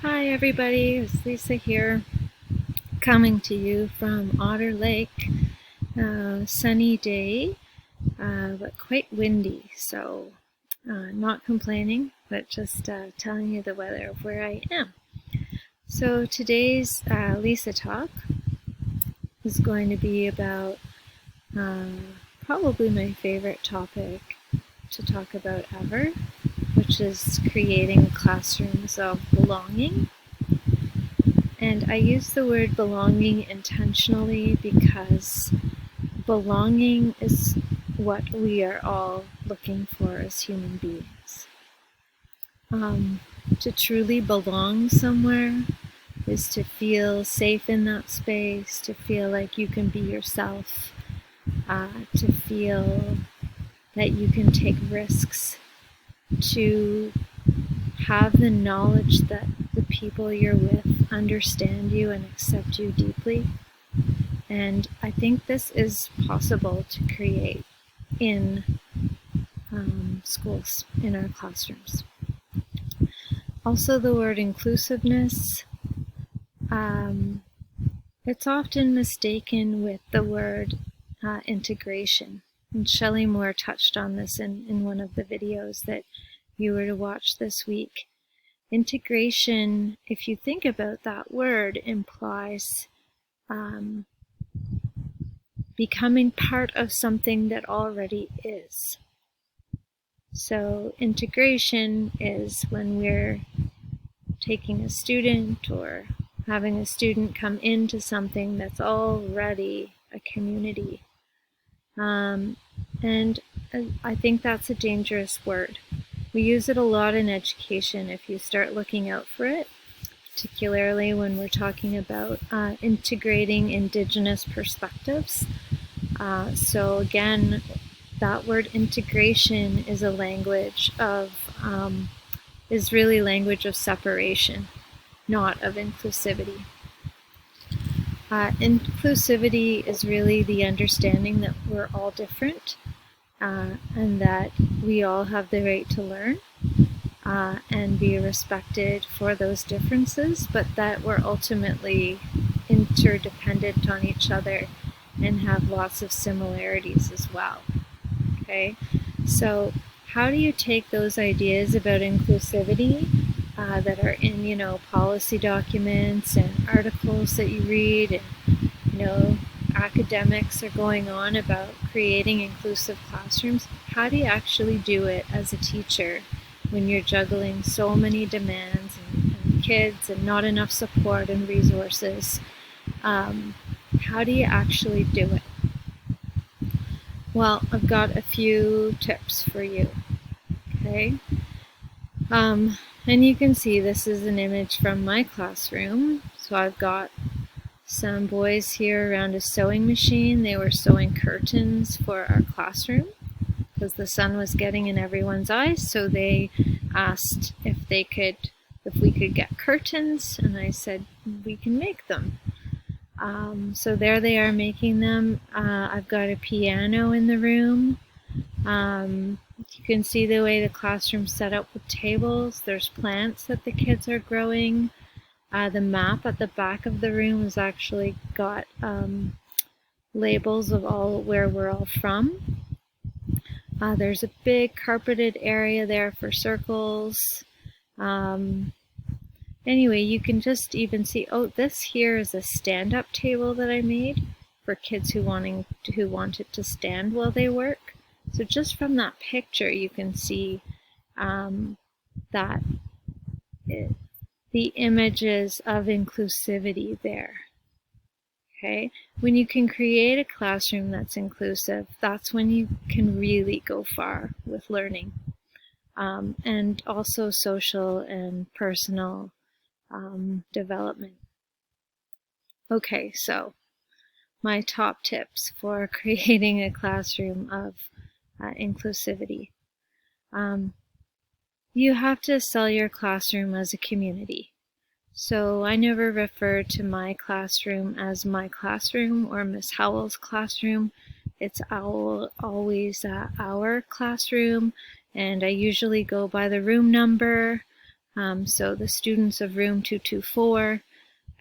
Hi everybody, it's Lisa here, coming to you from Otter Lake. Sunny day, but quite windy, so not complaining, but just telling you the weather of where I am. So today's Lisa Talk is going to be about probably my favorite topic to talk about ever, which is creating classrooms of belonging. And I use the word belonging intentionally because belonging is what we are all looking for as human beings. To truly belong somewhere is to feel safe in that space, to feel like you can be yourself, to feel that you can take risks, to have the knowledge that the people you're with understand you and accept you deeply. And I think this is possible to create in schools, in our classrooms. Also, the word inclusiveness, it's often mistaken with the word integration. And Shelley Moore touched on this in one of the videos that you were to watch this week. Integration, if you think about that word, implies becoming part of something that already is. So integration is when we're taking a student or having a student come into something that's already a community. And I think that's a dangerous word. We use it a lot in education if you start looking out for it, particularly when we're talking about integrating Indigenous perspectives. So again, that word integration is a language of, is really language of separation, not of inclusivity. Inclusivity is really the understanding that we're all different and that we all have the right to learn and be respected for those differences, but that we're ultimately interdependent on each other and have lots of similarities as well. Okay, so how do you take those ideas about inclusivity that are in, policy documents and articles that you read, and, academics are going on about creating inclusive classrooms? How do you actually do it as a teacher when you're juggling so many demands and kids and not enough support and resources? How do you actually do it? Well, I've got a few tips for you. Okay. And you can see this is an image from my classroom. So I've got some boys here around a sewing machine. They were sewing curtains for our classroom because the sun was getting in everyone's eyes. So they asked if we could get curtains, and I said we can make them. So there they are making them. I've got a piano in the room. You can see the way the classroom's set up with tables. There's plants that the kids are growing. The map at the back of the room has actually got labels of where we're all from. There's a big carpeted area there for circles. Anyway, you can just even see, this here is a stand-up table that I made for kids who wanted to stand while they work. So just from that picture, you can see that the images of inclusivity there. Okay, when you can create a classroom that's inclusive, that's when you can really go far with learning, and also social and personal development. Okay, so my top tips for creating a classroom of inclusivity. You have to sell your classroom as a community. So I never refer to my classroom as my classroom or Miss Howell's classroom. It's always our classroom, and I usually go by the room number. So the students of room 224,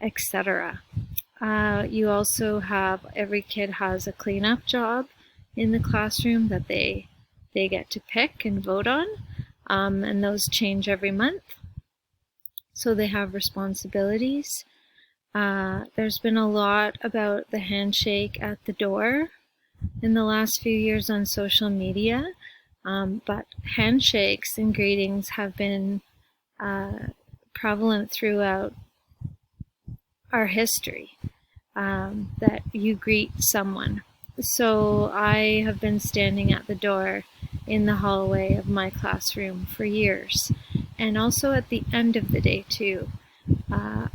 etc. You also have, every kid has a cleanup job in the classroom that they get to pick and vote on, and those change every month. So they have responsibilities. There's been a lot about the handshake at the door in the last few years on social media, but handshakes and greetings have been prevalent throughout our history, that you greet someone. So I have been standing at the door in the hallway of my classroom for years, and also at the end of the day too.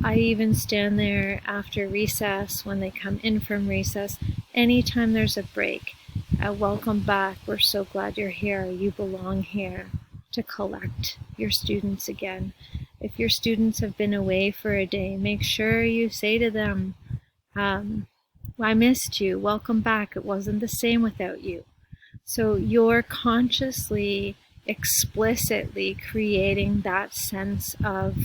I even stand there after recess when they come in from recess. Anytime there's a break, welcome back, we're so glad you're here, you belong here, to collect your students again. If your students have been away for a day, make sure you say to them, I missed you, welcome back, it wasn't the same without you. So you're consciously, explicitly creating that sense of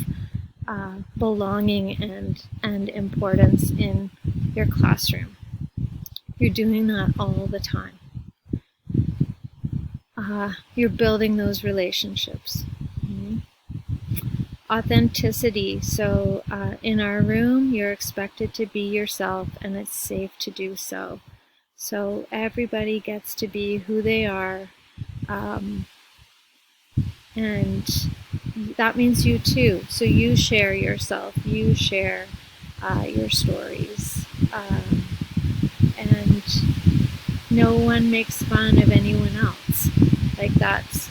belonging and importance in your classroom. You're doing that all the time. You're building those relationships. Authenticity. So in our room, you're expected to be yourself, and it's safe to do so. So everybody gets to be who they are, and that means you too. So you share yourself, you share your stories, and no one makes fun of anyone else. Like that's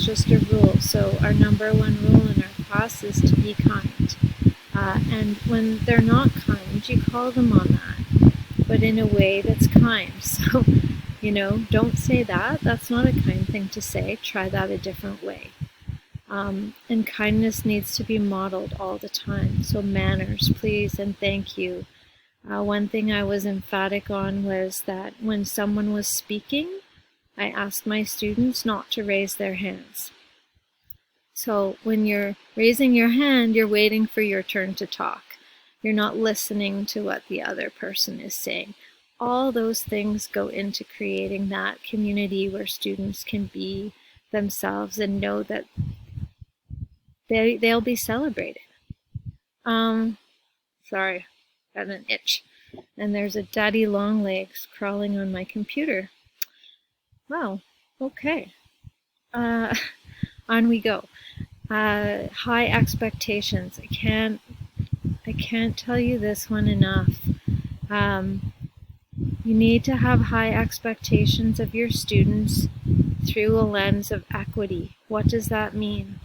just a rule. So our number one rule in our class is to be kind. And when they're not kind, you call them on that, but in a way that's kind. So, don't say that. That's not a kind thing to say. Try that a different way. And kindness needs to be modeled all the time. So manners, please, and thank you. One thing I was emphatic on was that when someone was speaking, I asked my students not to raise their hands. So when you're raising your hand, you're waiting for your turn to talk. You're not listening to what the other person is saying. All those things go into creating that community where students can be themselves and know that they'll be celebrated. Sorry, got an itch. And there's a daddy long legs crawling on my computer. Wow, okay. On we go. High expectations. I can't tell you this one enough. You need to have high expectations of your students through a lens of equity. What does that mean?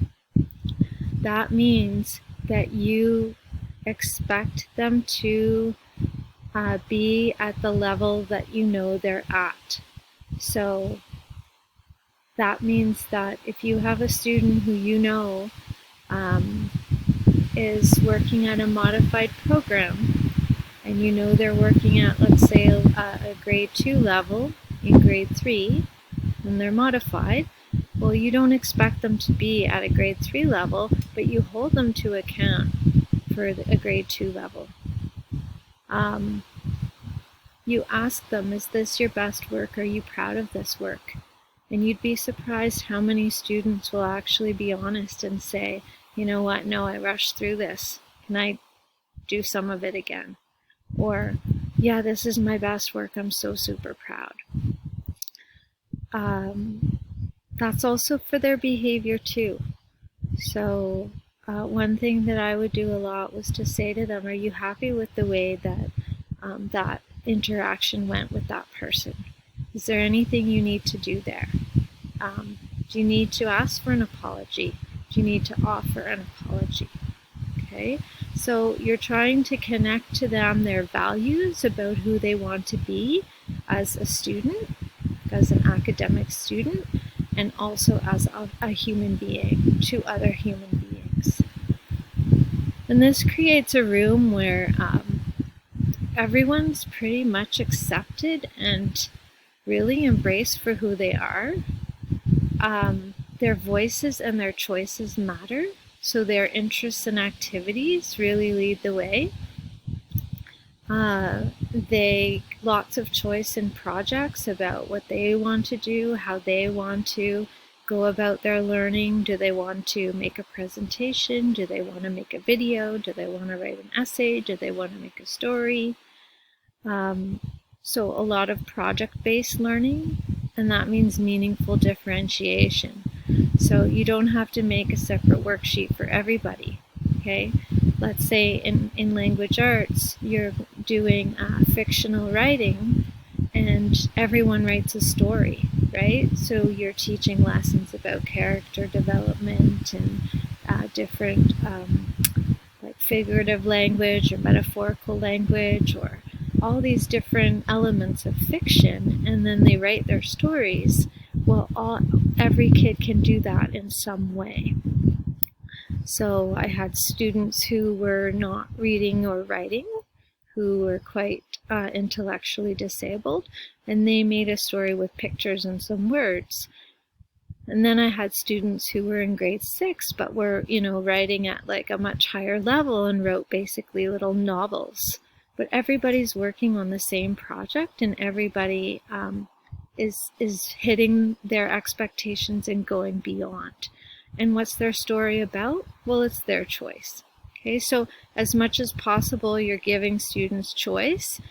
That means that you expect them to be at the level that you know they're at. So that means that if you have a student who you know is working at a modified program, and you know they're working at, let's say, a grade 2 level in grade 3, and they're modified, well, you don't expect them to be at a grade 3 level, but you hold them to account for a grade 2 level. You ask them, is this your best work? Are you proud of this work? And you'd be surprised how many students will actually be honest and say, you know what, no, I rushed through this. Can I do some of it again? Or, yeah, this is my best work. I'm so super proud. That's also for their behavior too. So one thing that I would do a lot was to say to them, are you happy with the way that that interaction went with that person? Is there anything you need to do there? Do you need to ask for an apology? Do you need to offer an apology? Okay, so you're trying to connect to them their values about who they want to be as a student, as an academic student, and also as a human being to other human beings. And this creates a room where everyone's pretty much accepted and really embraced for who they are. Their voices and their choices matter. So their interests and activities really lead the way. They lots of choice in projects about what they want to do, how they want to go about their learning. Do they want to make a presentation? Do they want to make a video? Do they want to write an essay? Do they want to make a story? So a lot of project-based learning, and that means meaningful differentiation. So you don't have to make a separate worksheet for everybody, okay? Let's say in language arts, you're doing fictional writing and everyone writes a story, right? So you're teaching lessons about character development and different like figurative language or metaphorical language or all these different elements of fiction, and then they write their stories. Well, every kid can do that in some way. So I had students who were not reading or writing, who were quite intellectually disabled, and they made a story with pictures and some words. And then I had students who were in grade 6, but were, writing at like a much higher level and wrote basically little novels. But everybody's working on the same project, and everybody is hitting their expectations and going beyond. And what's their story about? Well, it's their choice. Okay, so as much as possible, you're giving students choice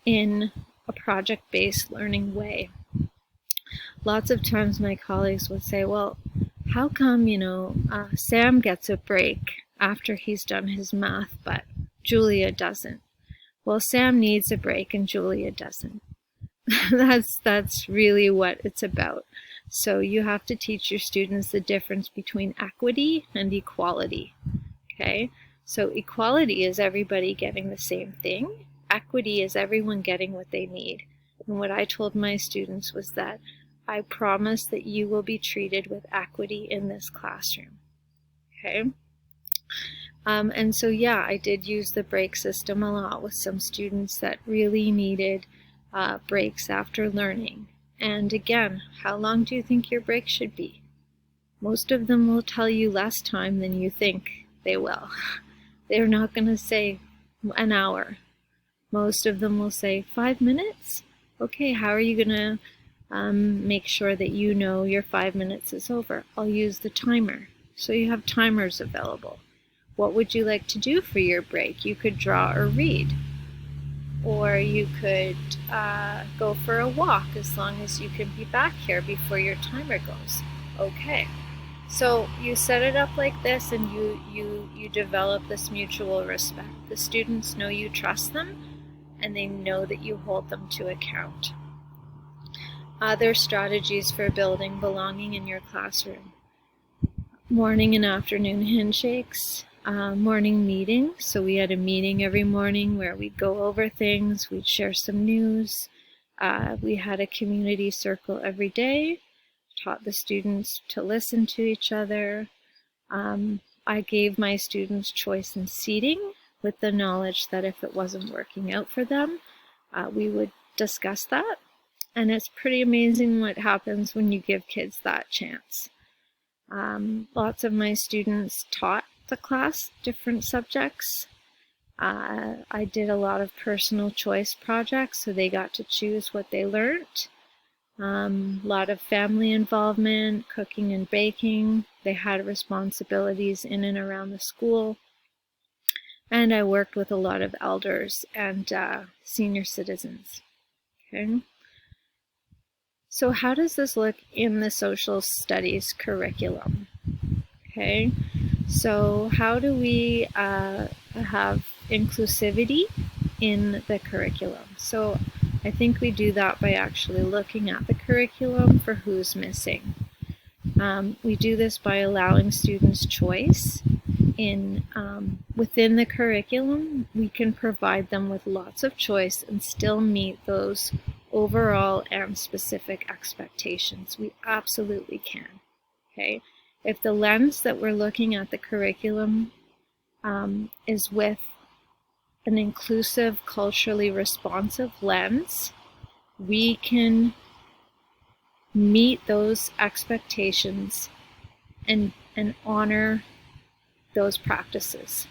in a project-based learning way. Lots of times my colleagues would say, well, how come, Sam gets a break after he's done his math, but Julia doesn't? Well, Sam needs a break and Julia doesn't. That's really what it's about. So you have to teach your students the difference between equity and equality. Okay? So equality is everybody getting the same thing. Equity is everyone getting what they need. And what I told my students was that I promise that you will be treated with equity in this classroom. Okay? And so, yeah, I did use the break system a lot with some students that really needed breaks after learning. And again, how long do you think your break should be? Most of them will tell you less time than you think they will. They're not going to say an hour. Most of them will say 5 minutes. Okay, how are you going to make sure that you know your 5 minutes is over? I'll use the timer. So you have timers available. What would you like to do for your break? You could draw or read. Or you could go for a walk as long as you can be back here before your timer goes. Okay. So you set it up like this, and you develop this mutual respect. The students know you trust them, and they know that you hold them to account. Other strategies for building belonging in your classroom. Morning and afternoon handshakes. Morning meeting. So we had a meeting every morning where we'd go over things, we'd share some news. We had a community circle every day, taught the students to listen to each other. I gave my students choice in seating with the knowledge that if it wasn't working out for them, we would discuss that. And it's pretty amazing what happens when you give kids that chance. Lots of my students taught the class different subjects. I did a lot of personal choice projects, so they got to choose what they learned. A lot of family involvement, cooking and baking. They had responsibilities in and around the school. And I worked with a lot of elders and senior citizens. Okay. So how does this look in the social studies curriculum? Okay. So how do we have inclusivity in the curriculum? So I think we do that by actually looking at the curriculum for who's missing. We do this by allowing students choice. Within the curriculum, we can provide them with lots of choice and still meet those overall and specific expectations. We absolutely can. Okay. If the lens that we're looking at the curriculum is with an inclusive, culturally responsive lens, we can meet those expectations and honor those practices.